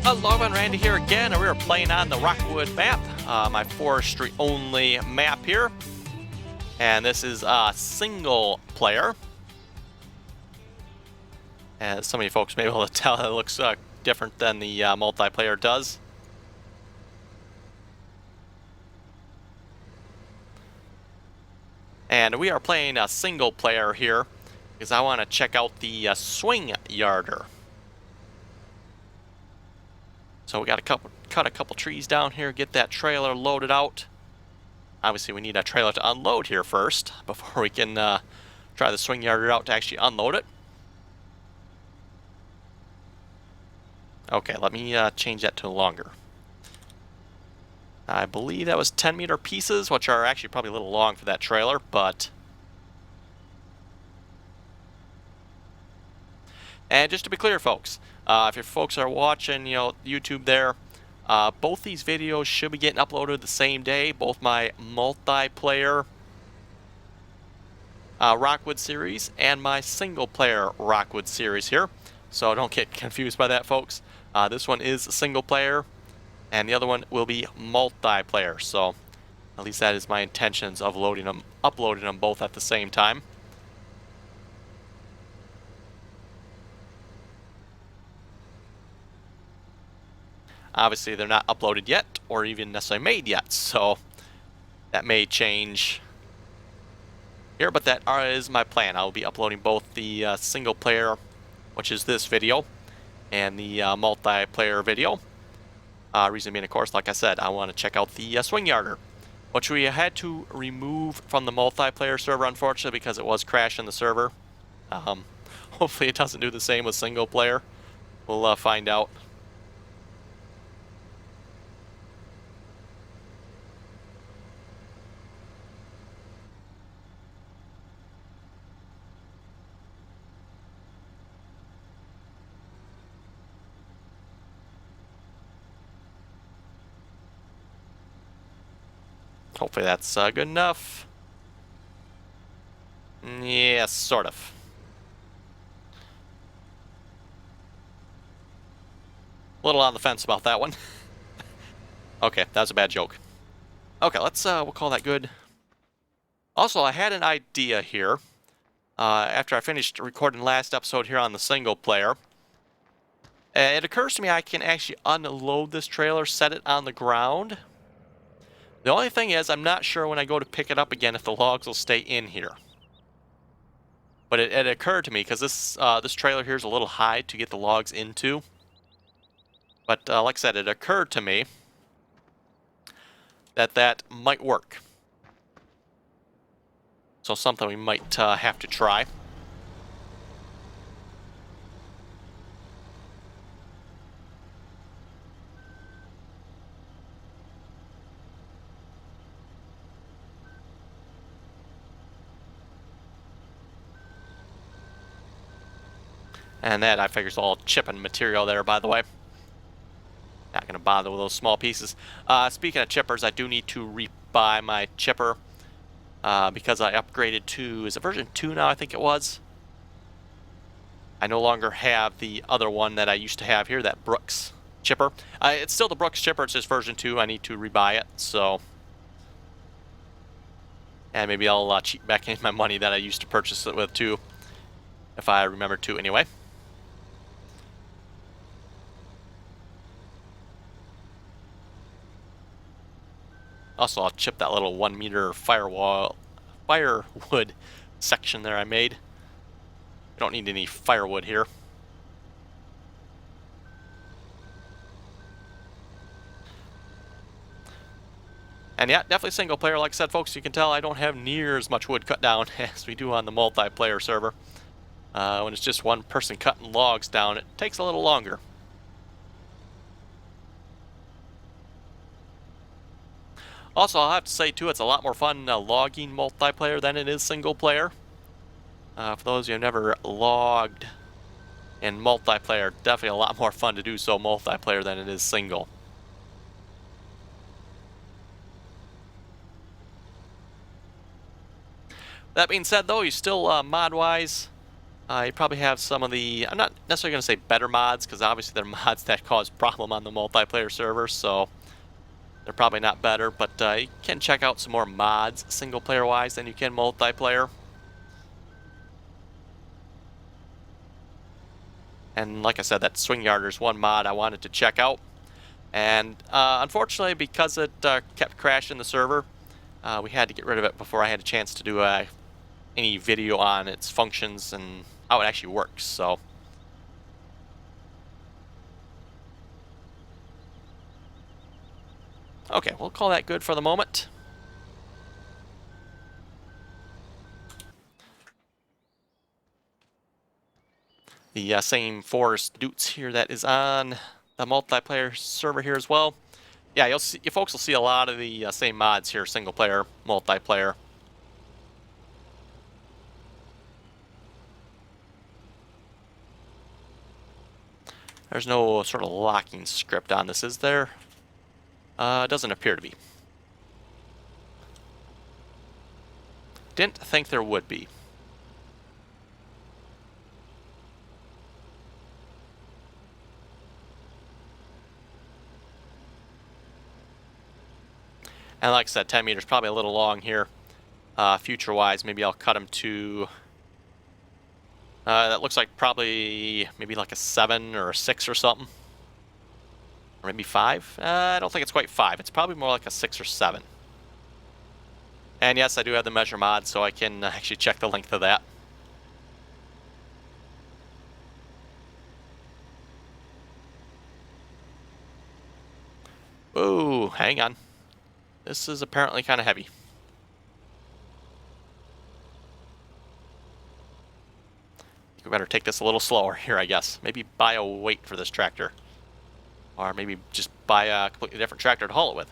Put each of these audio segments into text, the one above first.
Hello everyone, Randy here again, and we are playing on the Rockwood map, my forestry only map here. And this is single player. As some of you folks may be able to tell, it looks different than the multiplayer does. And we are playing a single player here because I want to check out the swing yarder. So we got to cut a couple trees down here, get that trailer loaded out. Obviously we need a trailer to unload here first before we can try the swing yarder out to actually unload it. Okay, let me change that to longer. I believe that was 10-meter pieces, which are actually probably a little long for that trailer, but... And just to be clear, folks, if your folks are watching, YouTube there, both these videos should be getting uploaded the same day. Both my multiplayer Rockwood series and my single-player Rockwood series here. So don't get confused by that, folks. This one is single player, and the other one will be multiplayer. So at least that is my intentions of uploading them both at the same time. Obviously, they're not uploaded yet, or even necessarily made yet, so that may change here, but that is my plan. I'll be uploading both the single player, which is this video, and the multiplayer video. Reason being, of course, like I said, I want to check out the swing yarder, which we had to remove from the multiplayer server, unfortunately, because it was crashing the server. Hopefully it doesn't do the same with single player. We'll find out. Hopefully that's good enough. Yes, sort of. A little on the fence about that one. Okay, that was a bad joke. Okay, let's we'll call that good. Also, I had an idea here. After I finished recording last episode here on the single player, it occurs to me I can actually unload this trailer, set it on the ground. The only thing is, I'm not sure when I go to pick it up again if the logs will stay in here. But it occurred to me, because this trailer here is a little high to get the logs into. But like I said, it occurred to me that that might work. So something we might have to try. And that, I figure, is all chipping material there, by the way. Not going to bother with those small pieces. Speaking of chippers, I do need to rebuy my chipper. Because I upgraded to, is it version 2 now, I think it was? I no longer have the other one that I used to have here, that Brooks chipper. It's still the Brooks chipper, it's just version 2. I need to rebuy it, so... And maybe I'll cheat back in my money that I used to purchase it with, too. If I remember to, anyway. Also, I'll chip that little 1-meter firewood section there I made. I don't need any firewood here. And yeah, definitely single player. Like I said, folks, you can tell I don't have near as much wood cut down as we do on the multiplayer server. When it's just one person cutting logs down, it takes a little longer. Also, I'll have to say, too, it's a lot more fun logging multiplayer than it is single player. For those of you who have never logged in multiplayer, definitely a lot more fun to do so multiplayer than it is single. That being said, though, you still, mod-wise, you probably have some of the, I'm not necessarily going to say better mods, because obviously they're mods that cause problem on the multiplayer server, so they're probably not better, but you can check out some more mods single-player-wise than you can multiplayer. And like I said, that Swing Yarder is one mod I wanted to check out. And unfortunately, because it kept crashing the server, we had to get rid of it before I had a chance to do any video on its functions and how it actually works. So, okay, we'll call that good for the moment. The same Forest Dutes here that is on the multiplayer server here as well. Yeah, you folks will see a lot of the same mods here, single player, multiplayer. There's no sort of locking script on this, is there? Doesn't appear to be. Didn't think there would be. And like I said, 10 meters, probably a little long here. Future-wise, maybe I'll cut them to... that looks like probably maybe like a 7 or a 6 or something. Or maybe 5? I don't think it's quite 5. It's probably more like a 6 or 7. And yes, I do have the measure mod, so I can actually check the length of that. Ooh, hang on. This is apparently kind of heavy. We better take this a little slower here, I guess. Maybe buy a weight for this tractor. Or maybe just buy a completely different tractor to haul it with.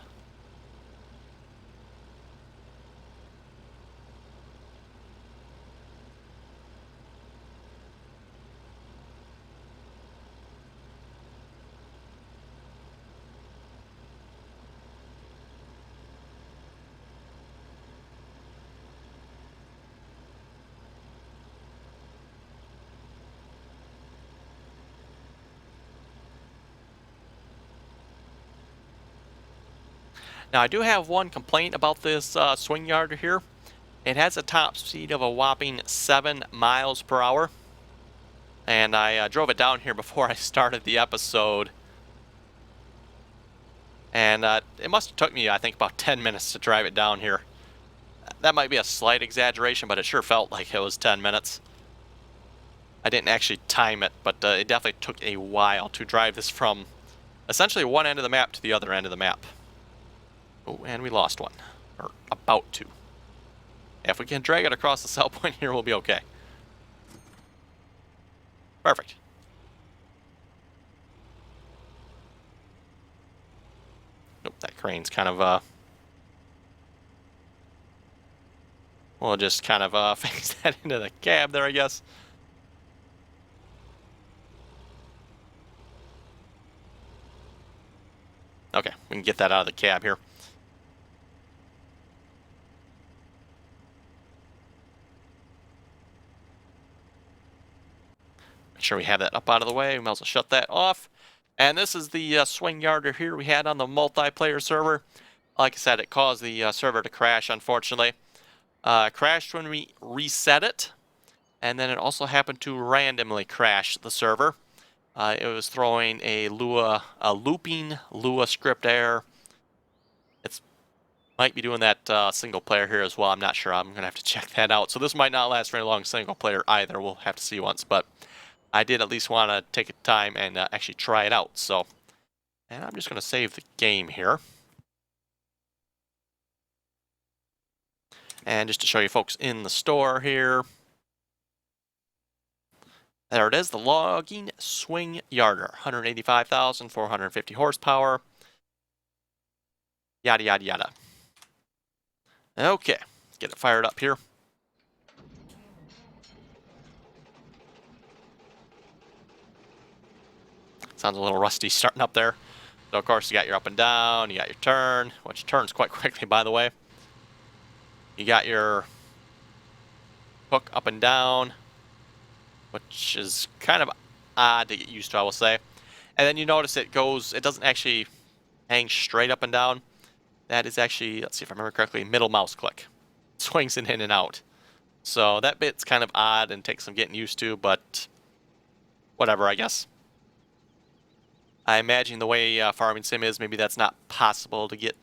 Now, I do have one complaint about this swing yarder here. It has a top speed of a whopping 7 miles per hour. And I drove it down here before I started the episode. And it must have took me, I think, about 10 minutes to drive it down here. That might be a slight exaggeration, but it sure felt like it was 10 minutes. I didn't actually time it, but it definitely took a while to drive this from essentially one end of the map to the other end of the map. Oh, and we lost one. Or about to. If we can drag it across the sell point here, we'll be okay. Perfect. Nope, that crane's kind of, we'll just kind of fix that into the cab there, I guess. Okay, we can get that out of the cab here. Make sure we have that up out of the way. We might as well shut that off. And this is the swing yarder here we had on the multiplayer server. Like I said, it caused the server to crash, unfortunately. Crashed when we reset it. And then it also happened to randomly crash the server. It was throwing a looping Lua script error. It might be doing that single player here as well. I'm not sure. I'm going to have to check that out. So this might not last very long single player either. We'll have to see once. But I did at least want to take a time and actually try it out. So, and I'm just going to save the game here. And just to show you folks in the store here. There it is, the logging swing yarder, 185,450 horsepower. Yada, yada, yada. Okay, let's get it fired up here. Sounds a little rusty starting up there. So, of course, you got your up and down, you got your turn, which turns quite quickly, by the way. You got your hook up and down, which is kind of odd to get used to, I will say. And then you notice it doesn't actually hang straight up and down. That is actually, let's see if I remember correctly, middle mouse click. Swings it in and out. So that bit's kind of odd and takes some getting used to, but whatever, I guess. I imagine the way Farming Sim is, maybe that's not possible to get,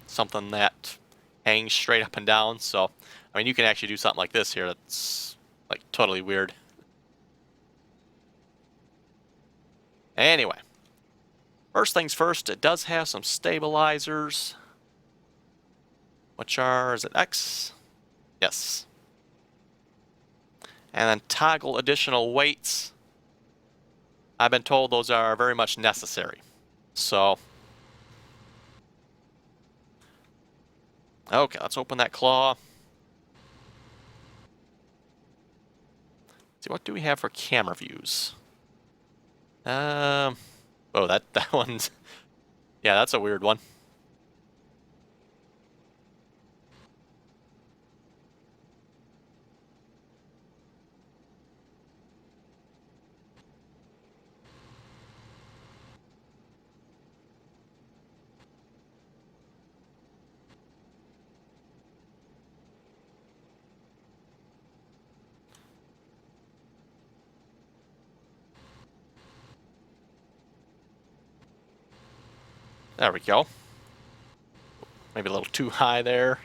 something that hangs straight up and down. So, I mean, you can actually do something like this here that's, like, totally weird. Anyway. First things first, it does have some stabilizers. Which are, is it X? Yes. And then toggle additional weights. I've been told those are very much necessary. So, okay, let's open that claw. Let's see, what do we have for camera views? Oh, that one's, yeah, that's a weird one. There we go. Maybe a little too high there.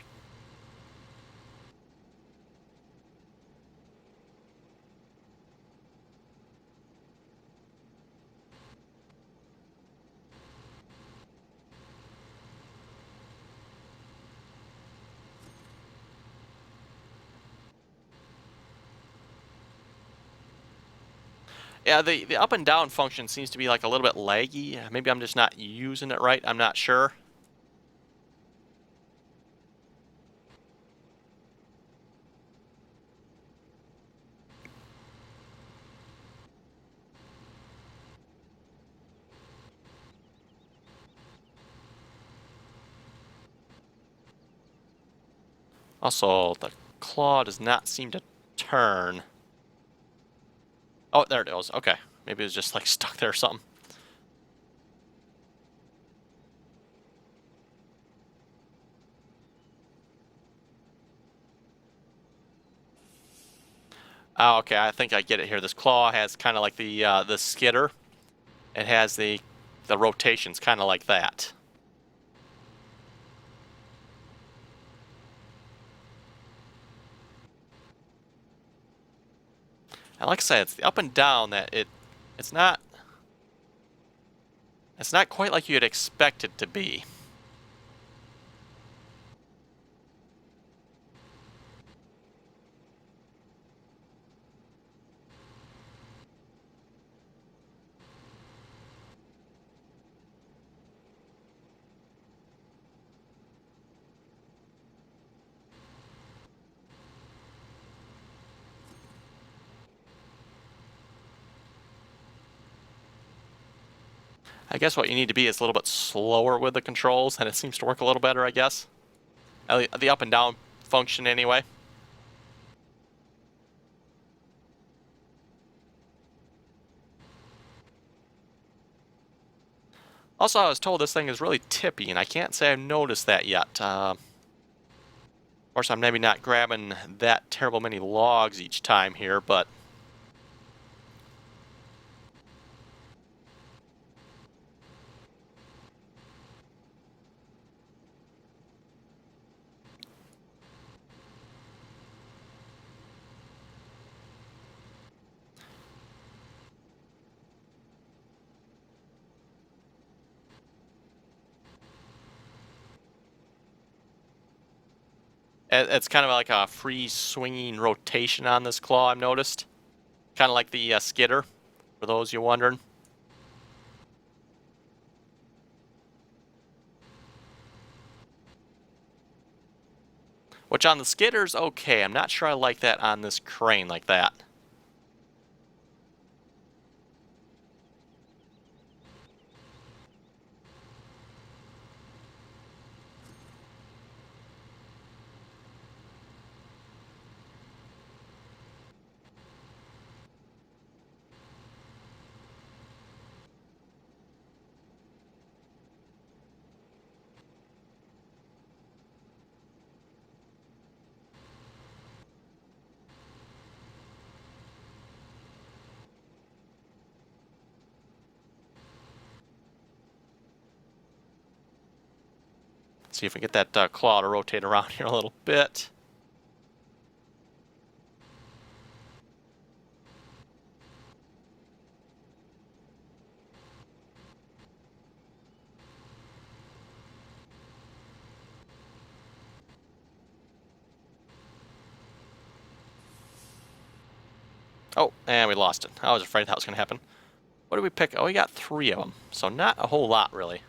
Yeah, the up and down function seems to be like a little bit laggy. Maybe I'm just not using it right. I'm not sure. Also, the claw does not seem to turn. Oh, there it goes. Okay. Maybe it was just like stuck there or something. Oh, okay. I think I get it here. This claw has kind of like the skidder. It has the rotations kind of like that. And like I said, it's the up and down that it's not quite like you'd expect it to be. I guess what you need to be is a little bit slower with the controls, and it seems to work a little better, I guess. The up and down function, anyway. Also, I was told this thing is really tippy, and I can't say I've noticed that yet. Of course, I'm maybe not grabbing that terrible many logs each time here, but it's kind of like a free swinging rotation on this claw, I've noticed. Kind of like the skidder, for those you wondering. Which on the skidder's okay. I'm not sure I like that on this crane like that. See if we get that claw to rotate around here a little bit. Oh, and we lost it. I was afraid that was going to happen. What did we pick? Oh, we got 3 of them, so not a whole lot, really.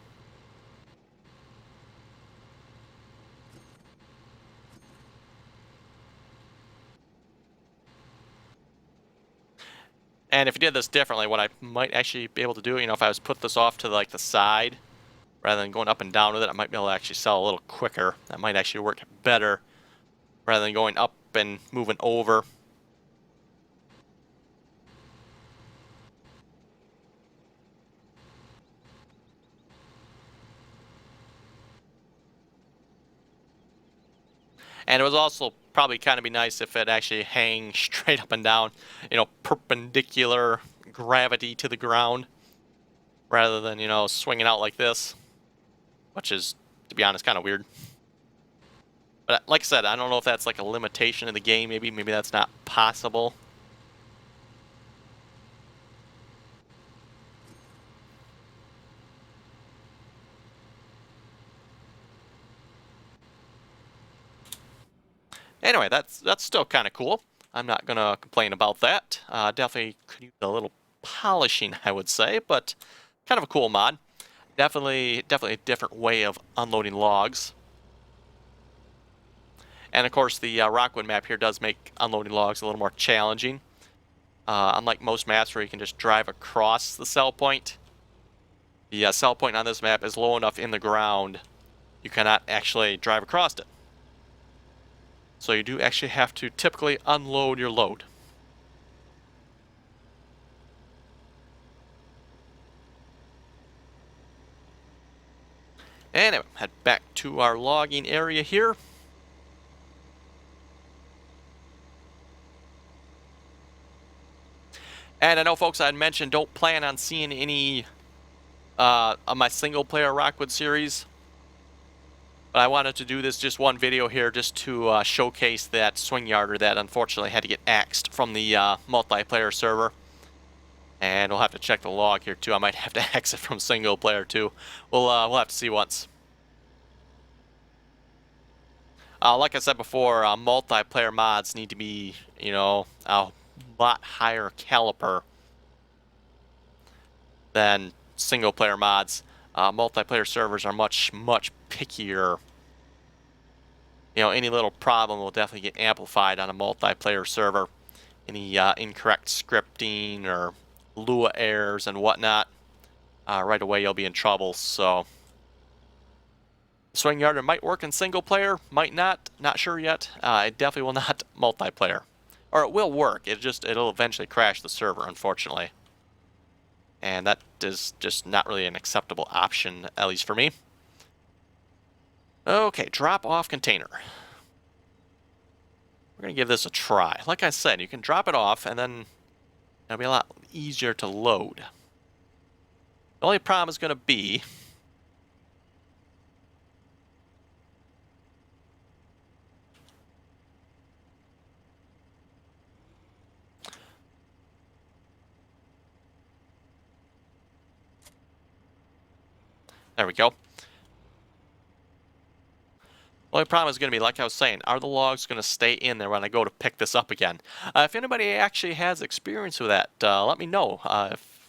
And if you did this differently, what I might actually be able to do, if I was put this off to like the side, rather than going up and down with it, I might be able to actually sell a little quicker. That might actually work better, rather than going up and moving over. And it was also probably kind of be nice if it actually hangs straight up and down, perpendicular gravity to the ground, rather than, swinging out like this, which is, to be honest, kind of weird. But like I said, I don't know if that's like a limitation in the game. Maybe that's not possible. Anyway, that's still kind of cool. I'm not gonna complain about that. Definitely could use a little polishing, I would say, but kind of a cool mod. Definitely a different way of unloading logs. And of course, the Rockwood map here does make unloading logs a little more challenging. Unlike most maps where you can just drive across the sell point, the sell point on this map is low enough in the ground you cannot actually drive across it. So you do actually have to typically unload your load. Anyway, head back to our logging area here. And I know, folks, I had mentioned don't plan on seeing any of my single-player Rockwood series. But I wanted to do this just one video here just to showcase that swing yarder that unfortunately had to get axed from the multiplayer server. And we'll have to check the log here too. I might have to axe it from single player too. We'll have to see once. Like I said before, multiplayer mods need to be, a lot higher caliber than single player mods. Multiplayer servers are much pickier. Any little problem will definitely get amplified on a multiplayer server. Any incorrect scripting or Lua errors and whatnot, right away you'll be in trouble. So swing yarder might work in single player, might not sure yet. It definitely will not multiplayer, or it will work. It'll eventually crash the server, unfortunately, and that is just not really an acceptable option, at least for me. Okay, drop off container. We're gonna give this a try. Like I said, you can drop it off and then it'll be a lot easier to load. The only problem is gonna be there we go. The only problem is going to be, like I was saying, are the logs going to stay in there when I go to pick this up again? If anybody actually has experience with that, let me know.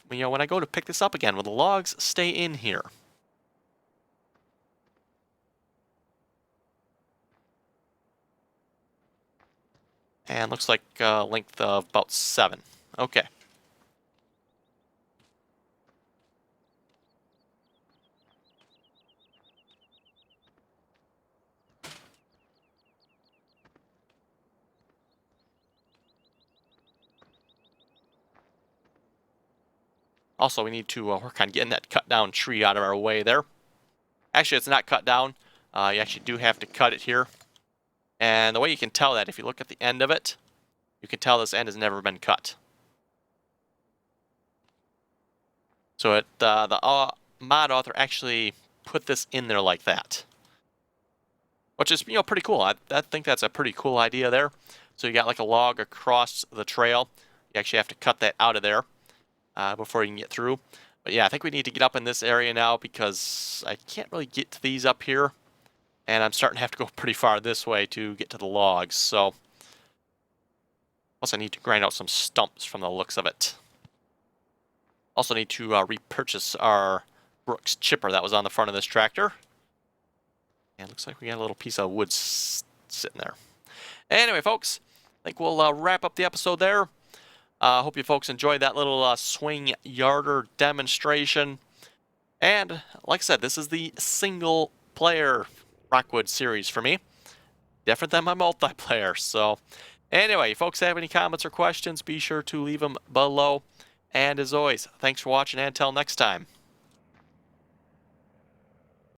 When I go to pick this up again, will the logs stay in here? And looks like length of about 7. Okay. Also, we need to work on getting that cut down tree out of our way there. Actually, it's not cut down. You actually do have to cut it here. And the way you can tell that, if you look at the end of it, you can tell this end has never been cut. So the mod author actually put this in there like that. which is, pretty cool. I think that's a pretty cool idea there. So you got like a log across the trail. You actually have to cut that out of there before you can get through. But yeah, I think we need to get up in this area now because I can't really get to these up here. And I'm starting to have to go pretty far this way to get to the logs. So, plus I need to grind out some stumps from the looks of it. Also need to repurchase our Brooks chipper that was on the front of this tractor. And looks like we got a little piece of wood sitting there. Anyway, folks, I think we'll wrap up the episode there. Hope you folks enjoyed that little swing yarder demonstration. And like I said, this is the single player Rockwood series for me. Different than my multiplayer. So anyway, if folks have any comments or questions, be sure to leave them below. And as always, thanks for watching and until next time.